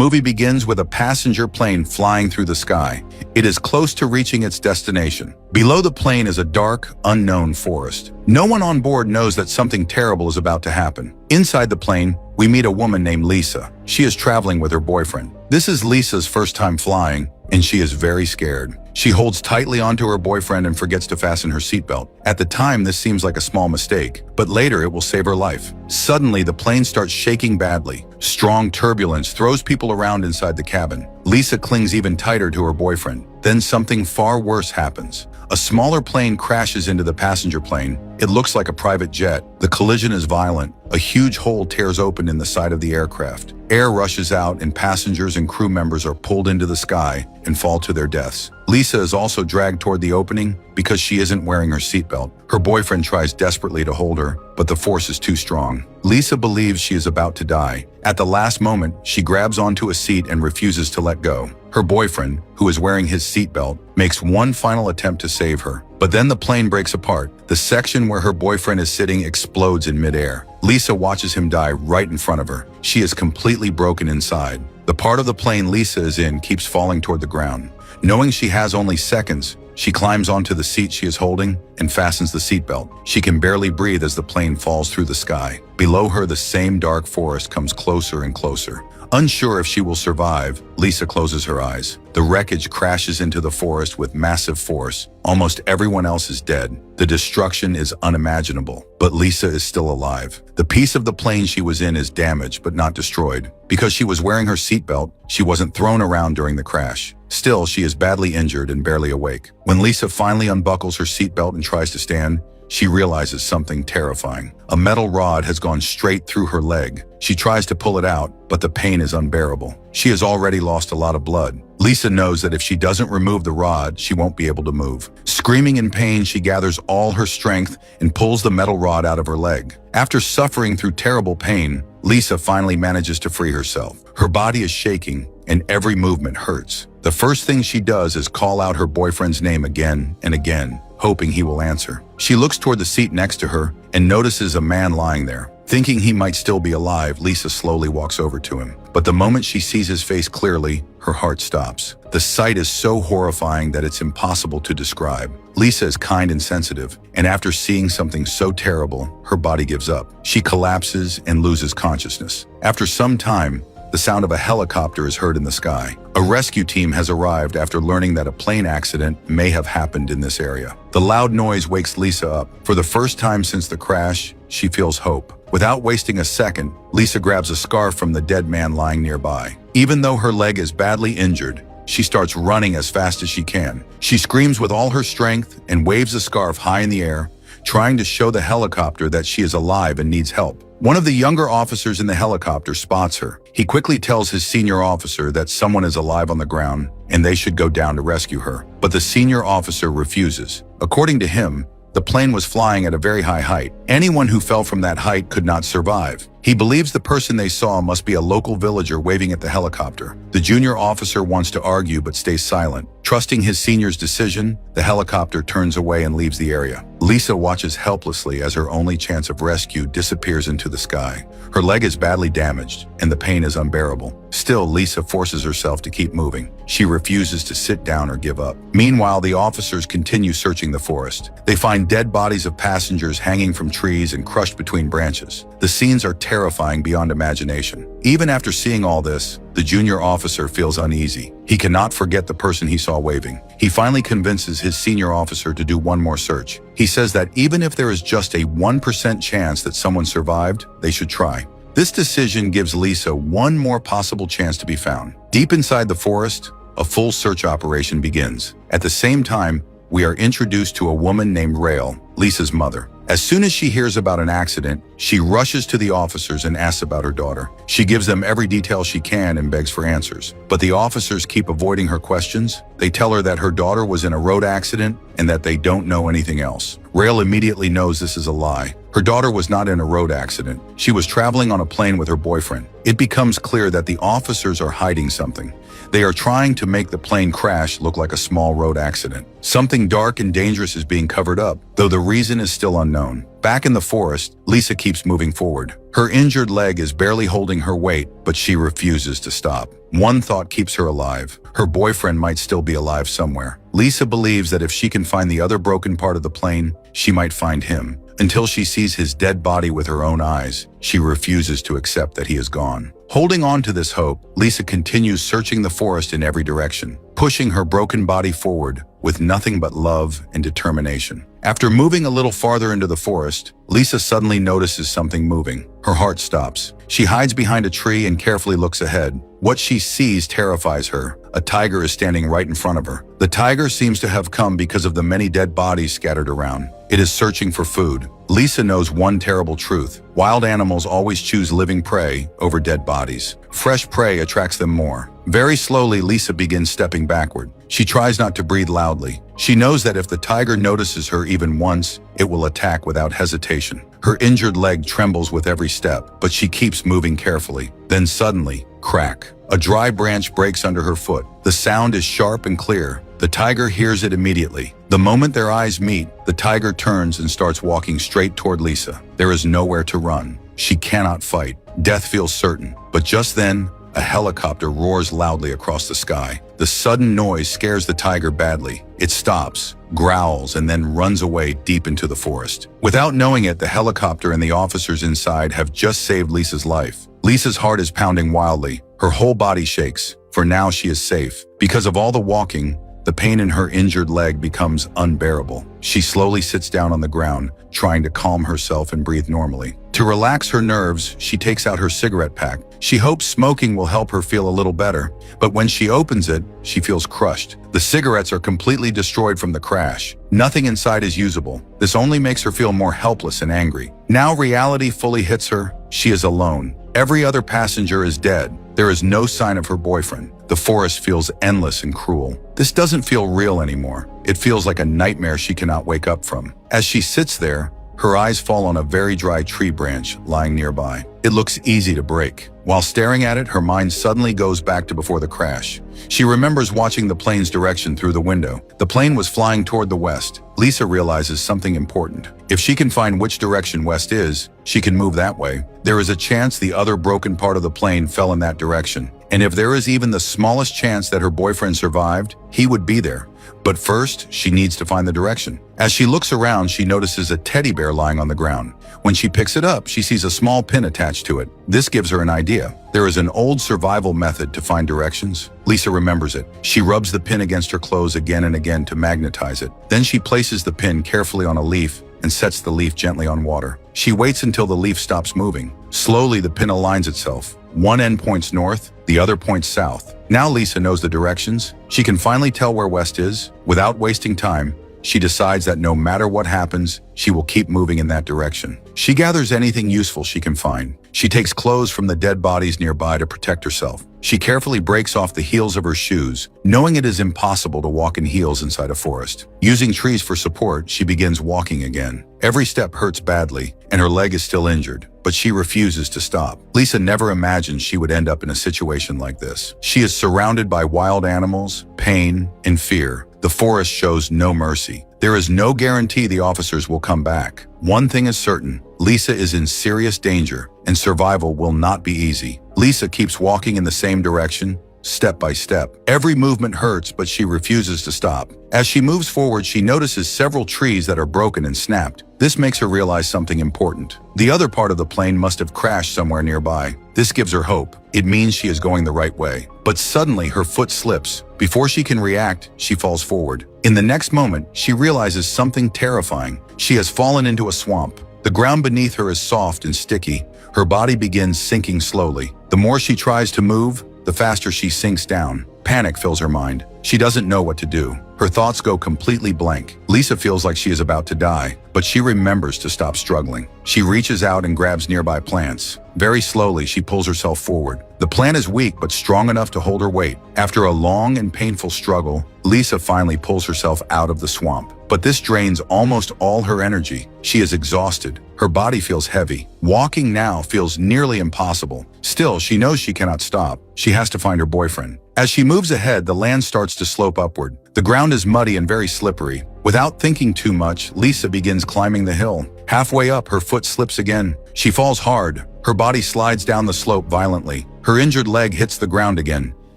movie begins with a passenger plane flying through the sky. It is close to reaching its destination. Below the plane is a dark, unknown forest. No one on board knows that something terrible is about to happen. Inside the plane, we meet a woman named Lisa. She is traveling with her boyfriend. This is Lisa's first time flying, and she is very scared. She holds tightly onto her boyfriend and forgets to fasten her seatbelt. At the time, this seems like a small mistake, but later it will save her life. Suddenly, the plane starts shaking badly. Strong turbulence throws people around inside the cabin. Lisa clings even tighter to her boyfriend. Then something far worse happens. A smaller plane crashes into the passenger plane. It looks like a private jet. The collision is violent. A huge hole tears open in the side of the aircraft. Air rushes out and passengers and crew members are pulled into the sky and fall to their deaths. Lisa is also dragged toward the opening because she isn't wearing her seatbelt. Her boyfriend tries desperately to hold her, but the force is too strong. Lisa believes she is about to die. At the last moment, she grabs onto a seat and refuses to let go. Her boyfriend, who is wearing his seatbelt, makes one final attempt to save her. But then the plane breaks apart. The section where her boyfriend is sitting explodes in midair. Lisa watches him die right in front of her. She is completely broken inside. The part of the plane Lisa is in keeps falling toward the ground. Knowing she has only seconds, she climbs onto the seat she is holding and fastens the seatbelt. She can barely breathe as the plane falls through the sky. Below her, the same dark forest comes closer and closer. Unsure if she will survive, Lisa closes her eyes. The wreckage crashes into the forest with massive force. Almost everyone else is dead. The destruction is unimaginable, but Lisa is still alive. The piece of the plane she was in is damaged but not destroyed. Because she was wearing her seatbelt, she wasn't thrown around during the crash. Still, she is badly injured and barely awake. When Lisa finally unbuckles her seatbelt and tries to stand, she realizes something terrifying. A metal rod has gone straight through her leg. She tries to pull it out, but the pain is unbearable. She has already lost a lot of blood. Lisa knows that if she doesn't remove the rod, she won't be able to move. Screaming in pain, she gathers all her strength and pulls the metal rod out of her leg. After suffering through terrible pain, Lisa finally manages to free herself. Her body is shaking, and every movement hurts. The first thing she does is call out her boyfriend's name again and again, hoping he will answer. She looks toward the seat next to her and notices a man lying there. Thinking he might still be alive, Lisa slowly walks over to him. But the moment she sees his face clearly, her heart stops. The sight is so horrifying that it's impossible to describe. Lisa is kind and sensitive, and after seeing something so terrible, her body gives up. She collapses and loses consciousness. After some time, the sound of a helicopter is heard in the sky. A rescue team has arrived after learning that a plane accident may have happened in this area. The loud noise wakes Lisa up. For the first time since the crash, she feels hope. Without wasting a second, Lisa grabs a scarf from the dead man lying nearby. Even though her leg is badly injured, she starts running as fast as she can. She screams with all her strength and waves the scarf high in the air, trying to show the helicopter that she is alive and needs help. One of the younger officers in the helicopter spots her. He quickly tells his senior officer that someone is alive on the ground and they should go down to rescue her. But the senior officer refuses. According to him, the plane was flying at a very high height. Anyone who fell from that height could not survive. He believes the person they saw must be a local villager waving at the helicopter. The junior officer wants to argue but stays silent. Trusting his senior's decision, the helicopter turns away and leaves the area. Lisa watches helplessly as her only chance of rescue disappears into the sky. Her leg is badly damaged, and the pain is unbearable. Still, Lisa forces herself to keep moving. She refuses to sit down or give up. Meanwhile, the officers continue searching the forest. They find dead bodies of passengers hanging from trees and crushed between branches. The scenes are terrifying beyond imagination. Even after seeing all this, the junior officer feels uneasy. He cannot forget the person he saw waving. He finally convinces his senior officer to do one more search. He says that even if there is just a 1% chance that someone survived, they should try. This decision gives Lisa one more possible chance to be found. Deep inside the forest, a full search operation begins. At the same time, we are introduced to a woman named Rael, Lisa's mother. As soon as she hears about an accident, she rushes to the officers and asks about her daughter. She gives them every detail she can and begs for answers. But the officers keep avoiding her questions. They tell her that her daughter was in a road accident and that they don't know anything else. Rael immediately knows this is a lie. Her daughter was not in a road accident. She was traveling on a plane with her boyfriend. It becomes clear that the officers are hiding something. They are trying to make the plane crash look like a small road accident. Something dark and dangerous is being covered up, though the reason is still unknown. Back in the forest, Lisa keeps moving forward. Her injured leg is barely holding her weight, but she refuses to stop. One thought keeps her alive. Her boyfriend might still be alive somewhere. Lisa believes that if she can find the other broken part of the plane, she might find him. Until she sees his dead body with her own eyes, she refuses to accept that he is gone. Holding on to this hope, Lisa continues searching the forest in every direction, pushing her broken body forward with nothing but love and determination. After moving a little farther into the forest, Lisa suddenly notices something moving. Her heart stops. She hides behind a tree and carefully looks ahead. What she sees terrifies her. A tiger is standing right in front of her. The tiger seems to have come because of the many dead bodies scattered around. It is searching for food. Lisa knows one terrible truth. Wild animals always choose living prey over dead bodies. Fresh prey attracts them more. Very slowly, Lisa begins stepping backward. She tries not to breathe loudly. She knows that if the tiger notices her even once, it will attack without hesitation. Her injured leg trembles with every step, but she keeps moving carefully. Then suddenly, crack. A dry branch breaks under her foot. The sound is sharp and clear. The tiger hears it immediately. The moment their eyes meet, the tiger turns and starts walking straight toward Lisa. There is nowhere to run. She cannot fight. Death feels certain. But just then, a helicopter roars loudly across the sky. The sudden noise scares the tiger badly. It stops, growls, and then runs away deep into the forest. Without knowing it, the helicopter and the officers inside have just saved Lisa's life. Lisa's heart is pounding wildly. Her whole body shakes. For now, she is safe. Because of all the walking, the pain in her injured leg becomes unbearable. She slowly sits down on the ground, trying to calm herself and breathe normally. To relax her nerves, she takes out her cigarette pack. She hopes smoking will help her feel a little better, but when she opens it, she feels crushed. The cigarettes are completely destroyed from the crash. Nothing inside is usable. This only makes her feel more helpless and angry. Now reality fully hits her. She is alone. Every other passenger is dead. There is no sign of her boyfriend. The forest feels endless and cruel. This doesn't feel real anymore. It feels like a nightmare she cannot wake up from. As she sits there, her eyes fall on a very dry tree branch lying nearby. It looks easy to break. While staring at it, her mind suddenly goes back to before the crash. She remembers watching the plane's direction through the window. The plane was flying toward the west. Lisa realizes something important. If she can find which direction west is, she can move that way. There is a chance the other broken part of the plane fell in that direction. And if there is even the smallest chance that her boyfriend survived, he would be there. But first, she needs to find the direction. As she looks around, she notices a teddy bear lying on the ground. When she picks it up, she sees a small pin attached to it. This gives her an idea. There is an old survival method to find directions. Lisa remembers it. She rubs the pin against her clothes again and again to magnetize it. Then she places the pin carefully on a leaf and sets the leaf gently on water. She waits until the leaf stops moving. Slowly, the pin aligns itself. One end points north, the other points south. Now Lisa knows the directions. She can finally tell where west is. Without wasting time, she decides that no matter what happens, she will keep moving in that direction. She gathers anything useful she can find. She takes clothes from the dead bodies nearby to protect herself. She carefully breaks off the heels of her shoes, knowing it is impossible to walk in heels inside a forest. Using trees for support, she begins walking again. Every step hurts badly, and her leg is still injured, but she refuses to stop. Lisa never imagined she would end up in a situation like this. She is surrounded by wild animals, pain, and fear. The forest shows no mercy. There is no guarantee the officers will come back. One thing is certain, Lisa is in serious danger, and survival will not be easy. Lisa keeps walking in the same direction, step by step. Every movement hurts, but she refuses to stop. As she moves forward, she notices several trees that are broken and snapped. This makes her realize something important. The other part of the plane must have crashed somewhere nearby. This gives her hope. It means she is going the right way. But suddenly, her foot slips. Before she can react, she falls forward. In the next moment, she realizes something terrifying. She has fallen into a swamp. The ground beneath her is soft and sticky. Her body begins sinking slowly. The more she tries to move, the faster she sinks down. Panic fills her mind. She doesn't know what to do. Her thoughts go completely blank. Lisa feels like she is about to die, but she remembers to stop struggling. She reaches out and grabs nearby plants. Very slowly, she pulls herself forward. The plant is weak but strong enough to hold her weight. After a long and painful struggle, Lisa finally pulls herself out of the swamp. But this drains almost all her energy. She is exhausted. Her body feels heavy. Walking now feels nearly impossible. Still, she knows she cannot stop. She has to find her boyfriend. As she moves ahead, the land starts to slope upward. The ground is muddy and very slippery. Without thinking too much, Lisa begins climbing the hill. Halfway up, her foot slips again. She falls hard. Her body slides down the slope violently. Her injured leg hits the ground again,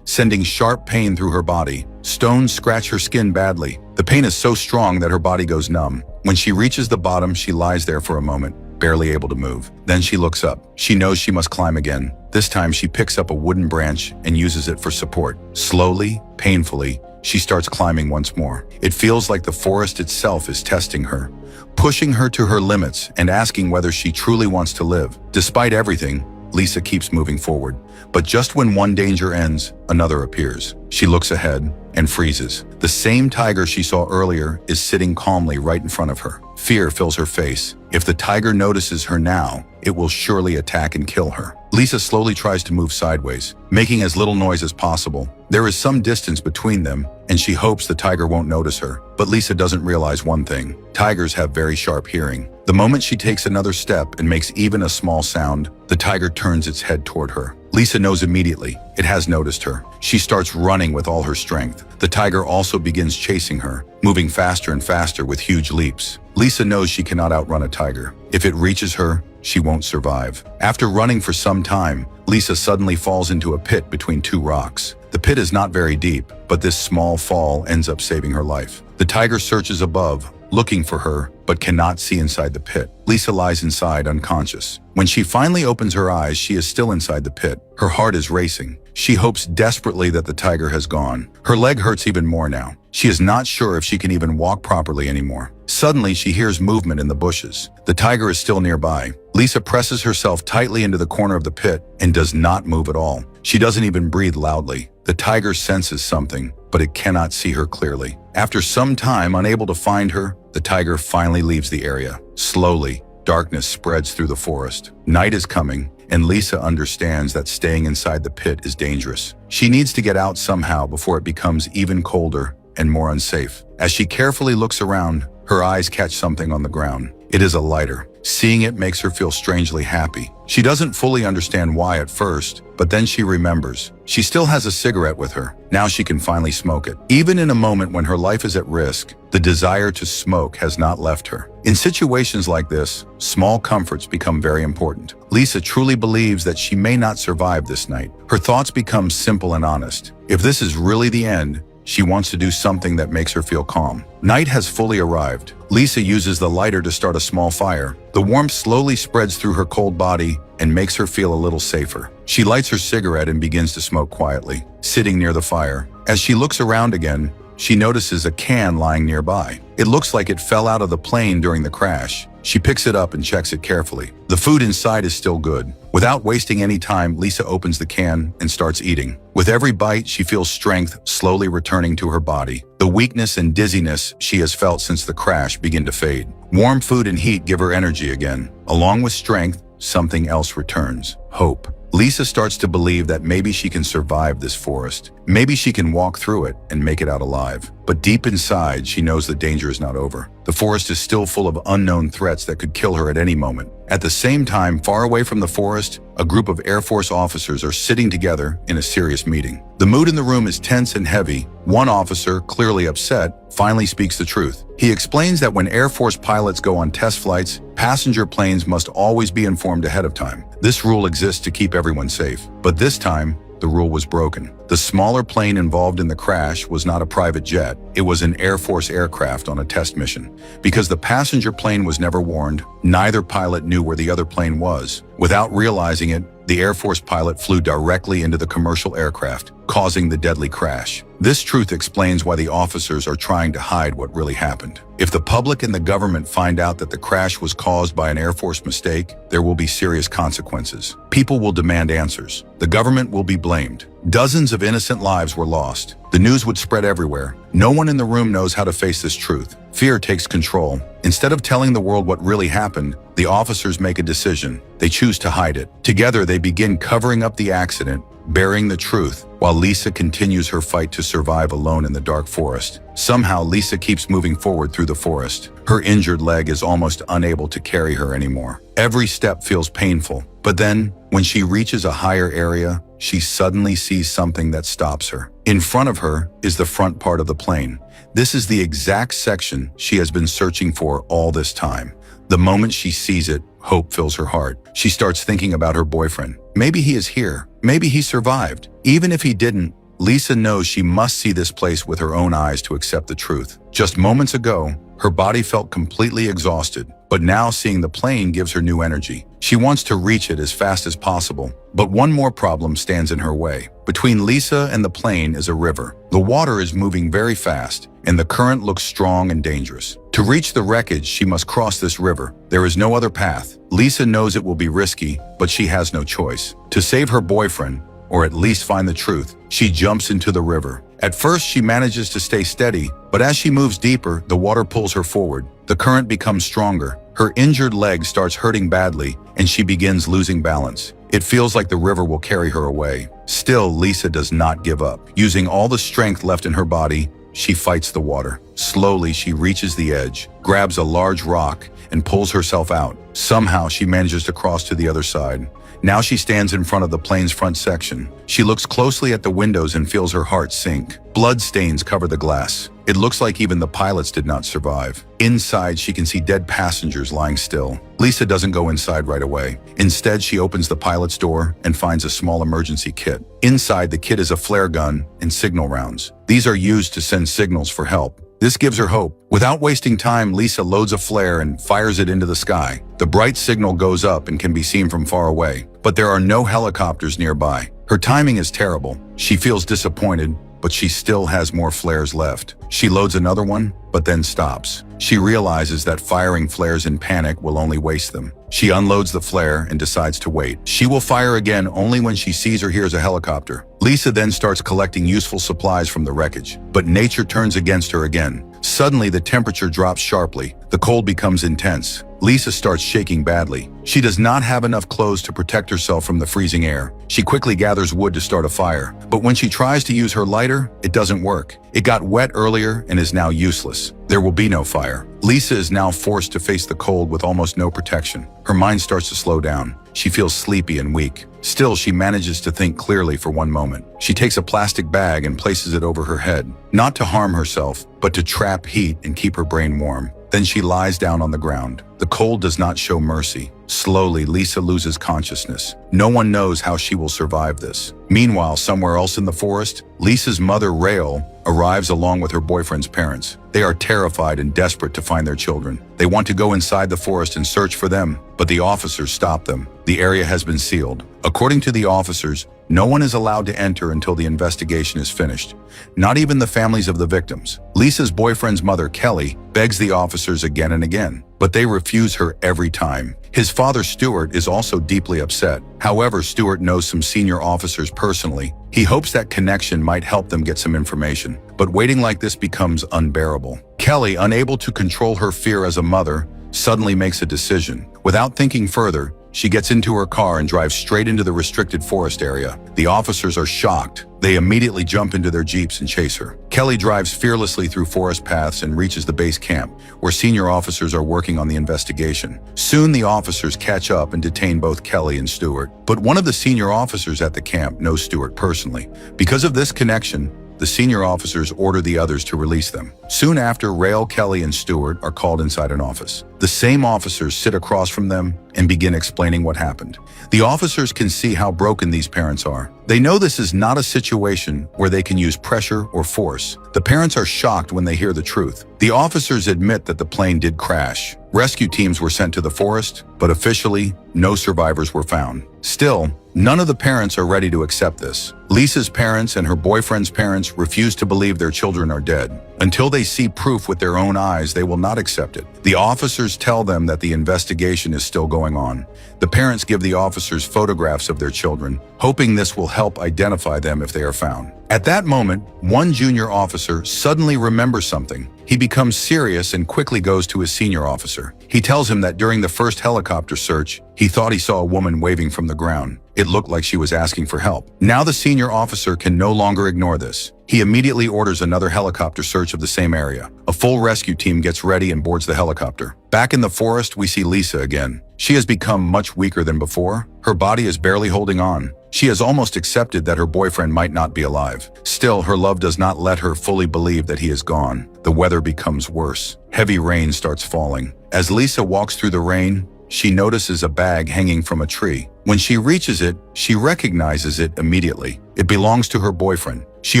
sending sharp pain through her body. Stones scratch her skin badly. The pain is so strong that her body goes numb. When she reaches the bottom, she lies there for a moment, barely able to move. Then she looks up. She knows she must climb again. This time she picks up a wooden branch and uses it for support. Slowly, painfully, she starts climbing once more. It feels like the forest itself is testing her, pushing her to her limits and asking whether she truly wants to live. Despite everything, Lisa keeps moving forward. But just when one danger ends, another appears. She looks ahead and freezes. The same tiger she saw earlier is sitting calmly right in front of her. Fear fills her face. If the tiger notices her now, it will surely attack and kill her. Lisa slowly tries to move sideways, making as little noise as possible. There is some distance between them, and she hopes the tiger won't notice her. But Lisa doesn't realize one thing. Tigers have very sharp hearing. The moment she takes another step and makes even a small sound, the tiger turns its head toward her. Lisa knows immediately. It has noticed her. She starts running with all her strength. The tiger also begins chasing her, moving faster and faster with huge leaps. Lisa knows she cannot outrun a tiger. If it reaches her, she won't survive. After running for some time, Lisa suddenly falls into a pit between two rocks. The pit is not very deep, but this small fall ends up saving her life. The tiger searches above, looking for her, but cannot see inside the pit. Lisa lies inside, unconscious. When she finally opens her eyes, she is still inside the pit. Her heart is racing. She hopes desperately that the tiger has gone. Her leg hurts even more now. She is not sure if she can even walk properly anymore. Suddenly, she hears movement in the bushes. The tiger is still nearby. Lisa presses herself tightly into the corner of the pit and does not move at all. She doesn't even breathe loudly. The tiger senses something, but it cannot see her clearly. After some time, unable to find her, the tiger finally leaves the area. Slowly, darkness spreads through the forest. Night is coming, and Lisa understands that staying inside the pit is dangerous. She needs to get out somehow before it becomes even colder and more unsafe. As she carefully looks around, her eyes catch something on the ground. It is a lighter. Seeing it makes her feel strangely happy. She doesn't fully understand why at first, but then she remembers. She still has a cigarette with her. Now she can finally smoke it. Even in a moment when her life is at risk, the desire to smoke has not left her. In situations like this, small comforts become very important. Lisa truly believes that she may not survive this night. Her thoughts become simple and honest. If this is really the end, she wants to do something that makes her feel calm. Night has fully arrived. Lisa uses the lighter to start a small fire. The warmth slowly spreads through her cold body and makes her feel a little safer. She lights her cigarette and begins to smoke quietly, sitting near the fire. As she looks around again, she notices a can lying nearby. It looks like it fell out of the plane during the crash. She picks it up and checks it carefully. The food inside is still good. Without wasting any time, Lisa opens the can and starts eating. With every bite, she feels strength slowly returning to her body. The weakness and dizziness she has felt since the crash begin to fade. Warm food and heat give her energy again. Along with strength, something else returns: hope. Lisa starts to believe that maybe she can survive this forest. Maybe she can walk through it and make it out alive. But deep inside, she knows the danger is not over. The forest is still full of unknown threats that could kill her at any moment. At the same time, far away from the forest, a group of Air Force officers are sitting together in a serious meeting. The mood in the room is tense and heavy. One officer, clearly upset, finally speaks the truth. He explains that when Air Force pilots go on test flights, passenger planes must always be informed ahead of time. This rule exists to keep everyone safe. But this time, the rule was broken. The smaller plane involved in the crash was not a private jet. It was an Air Force aircraft on a test mission. Because the passenger plane was never warned, neither pilot knew where the other plane was. Without realizing it, the Air Force pilot flew directly into the commercial aircraft, causing the deadly crash. This truth explains why the officers are trying to hide what really happened. If the public and the government find out that the crash was caused by an Air Force mistake, there will be serious consequences. People will demand answers. The government will be blamed. Dozens of innocent lives were lost. The news would spread everywhere. No one in the room knows how to face this truth. Fear takes control. Instead of telling the world what really happened, the officers make a decision. They choose to hide it. Together, they begin covering up the accident, burying the truth, while Lisa continues her fight to survive alone in the dark forest. Somehow, Lisa keeps moving forward through the forest. Her injured leg is almost unable to carry her anymore. Every step feels painful. But then, when she reaches a higher area, she suddenly sees something that stops her. In front of her is the front part of the plane. This is the exact section she has been searching for all this time. The moment she sees it, hope fills her heart. She starts thinking about her boyfriend. Maybe he is here. Maybe he survived. Even if he didn't, Lisa knows she must see this place with her own eyes to accept the truth. Just moments ago, her body felt completely exhausted, but now seeing the plane gives her new energy. She wants to reach it as fast as possible, but one more problem stands in her way. Between Lisa and the plane is a river. The water is moving very fast, and the current looks strong and dangerous. To reach the wreckage, she must cross this river. There is no other path. Lisa knows it will be risky, but she has no choice. To save her boyfriend, or at least find the truth, she jumps into the river. At first, she manages to stay steady, but as she moves deeper, the water pulls her forward. The current becomes stronger. Her injured leg starts hurting badly, and she begins losing balance. It feels like the river will carry her away. Still, Lisa does not give up. Using all the strength left in her body, she fights the water. Slowly, she reaches the edge, grabs a large rock, and pulls herself out. Somehow, she manages to cross to the other side. Now she stands in front of the plane's front section. She looks closely at the windows and feels her heart sink. Blood stains cover the glass. It looks like even the pilots did not survive. Inside, she can see dead passengers lying still. Lisa doesn't go inside right away. Instead, she opens the pilot's door and finds a small emergency kit. Inside, the kit is a flare gun and signal rounds. These are used to send signals for help. This gives her hope. Without wasting time, Lisa loads a flare and fires it into the sky. The bright signal goes up and can be seen from far away, but there are no helicopters nearby. Her timing is terrible. She feels disappointed, but she still has more flares left. She loads another one, but then stops. She realizes that firing flares in panic will only waste them. She unloads the flare and decides to wait. She will fire again only when she sees or hears a helicopter. Lisa then starts collecting useful supplies from the wreckage, but nature turns against her again. Suddenly, the temperature drops sharply. The cold becomes intense. Lisa starts shaking badly. She does not have enough clothes to protect herself from the freezing air. She quickly gathers wood to start a fire, but when she tries to use her lighter, it doesn't work. It got wet earlier and is now useless. There will be no fire. Lisa is now forced to face the cold with almost no protection. Her mind starts to slow down. She feels sleepy and weak. Still, she manages to think clearly for one moment. She takes a plastic bag and places it over her head, not to harm herself, but to trap heat and keep her brain warm. Then she lies down on the ground. The cold does not show mercy. Slowly, Lisa loses consciousness. No one knows how she will survive this. Meanwhile, somewhere else in the forest, Lisa's mother, Rael, arrives along with her boyfriend's parents. They are terrified and desperate to find their children. They want to go inside the forest and search for them, but the officers stop them. The area has been sealed. According to the officers, no one is allowed to enter until the investigation is finished. Not even the families of the victims. Lisa's boyfriend's mother, Kelly, begs the officers again and again, but they refuse her every time. His father, Stuart, is also deeply upset. However, Stuart knows some senior officers personally. He hopes that connection might help them get some information, but waiting like this becomes unbearable. Kelly, unable to control her fear as a mother, suddenly makes a decision. Without thinking further, she gets into her car and drives straight into the restricted forest area. The officers are shocked. They immediately jump into their jeeps and chase her. Kelly drives fearlessly through forest paths and reaches the base camp, where senior officers are working on the investigation. Soon the officers catch up and detain both Kelly and Stuart. But one of the senior officers at the camp knows Stuart personally. Because of this connection, the senior officers order the others to release them. Soon after, Rael, Kelly, and Stuart are called inside an office. The same officers sit across from them and begin explaining what happened. The officers can see how broken these parents are. They know this is not a situation where they can use pressure or force. The parents are shocked when they hear the truth. The officers admit that the plane did crash. Rescue teams were sent to the forest, but officially, no survivors were found. Still, none of the parents are ready to accept this. Lisa's parents and her boyfriend's parents refuse to believe their children are dead. Until they see proof with their own eyes, they will not accept it. The officers tell them that the investigation is still going on. The parents give the officers photographs of their children, hoping this will help identify them if they are found. At that moment, one junior officer suddenly remembers something. He becomes serious and quickly goes to his senior officer. He tells him that during the first helicopter search, he thought he saw a woman waving from the ground. It looked like she was asking for help. Now the senior officer can no longer ignore this. He immediately orders another helicopter search of the same area. A full rescue team gets ready and boards the helicopter. Back in the forest, we see Lisa again. She has become much weaker than before. Her body is barely holding on. She has almost accepted that her boyfriend might not be alive. Still, her love does not let her fully believe that he is gone. The weather becomes worse. Heavy rain starts falling. As Lisa walks through the rain, she notices a bag hanging from a tree. When she reaches it, she recognizes it immediately. It belongs to her boyfriend. She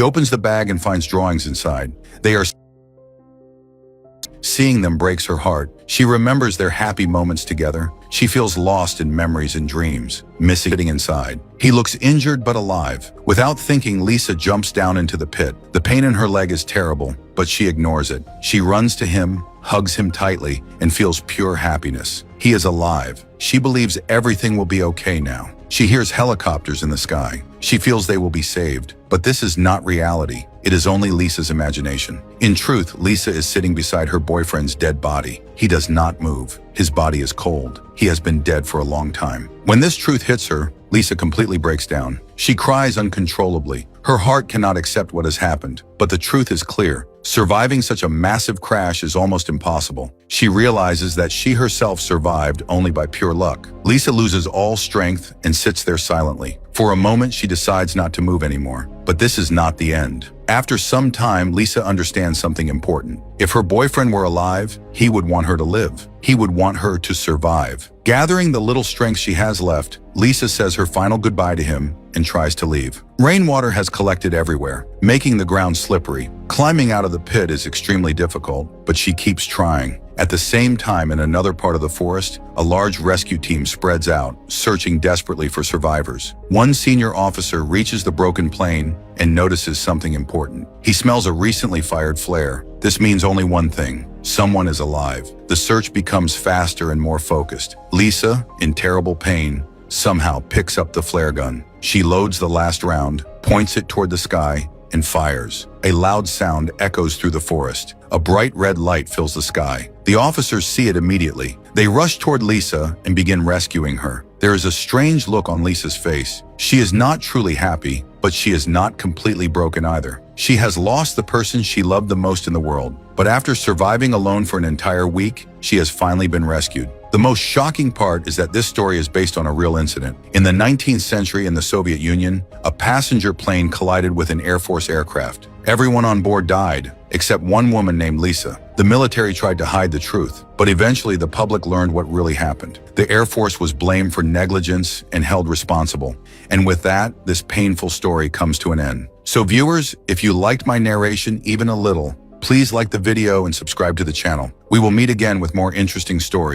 opens the bag and finds drawings inside. Seeing them breaks her heart. She remembers their happy moments together. She feels lost in memories and dreams, missing inside. He looks injured but alive. Without thinking, Lisa jumps down into the pit. The pain in her leg is terrible, but she ignores it. She runs to him, hugs him tightly, and feels pure happiness. He is alive. She believes everything will be okay now. She hears helicopters in the sky. She feels they will be saved. But this is not reality. It is only Lisa's imagination. In truth, Lisa is sitting beside her boyfriend's dead body. He does not move. His body is cold. He has been dead for a long time. When this truth hits her, Lisa completely breaks down. She cries uncontrollably. Her heart cannot accept what has happened. But the truth is clear. Surviving such a massive crash is almost impossible. She realizes that she herself survived only by pure luck. Lisa loses all strength and sits there silently. For a moment, she decides not to move anymore. But this is not the end. After some time, Lisa understands something important. If her boyfriend were alive, he would want her to live. He would want her to survive. Gathering the little strength she has left, Lisa says her final goodbye to him and tries to leave. Rainwater has collected everywhere, making the ground slippery. Climbing out of the pit is extremely difficult, but she keeps trying. At the same time, in another part of the forest, a large rescue team spreads out, searching desperately for survivors. One senior officer reaches the broken plane and notices something important. He smells a recently fired flare. This means only one thing: someone is alive. The search becomes faster and more focused. Lisa, in terrible pain, somehow picks up the flare gun. She loads the last round, points it toward the sky, and fires. A loud sound echoes through the forest. A bright red light fills the sky. The officers see it immediately. They rush toward Lisa and begin rescuing her. There is a strange look on Lisa's face. She is not truly happy, but she is not completely broken either. She has lost the person she loved the most in the world. But after surviving alone for an entire week, she has finally been rescued. The most shocking part is that this story is based on a real incident. In the 19th century in the Soviet Union, a passenger plane collided with an Air Force aircraft. Everyone on board died, except one woman named Lisa. The military tried to hide the truth, but eventually the public learned what really happened. The Air Force was blamed for negligence and held responsible. And with that, this painful story comes to an end. So viewers, if you liked my narration even a little, please like the video and subscribe to the channel. We will meet again with more interesting stories.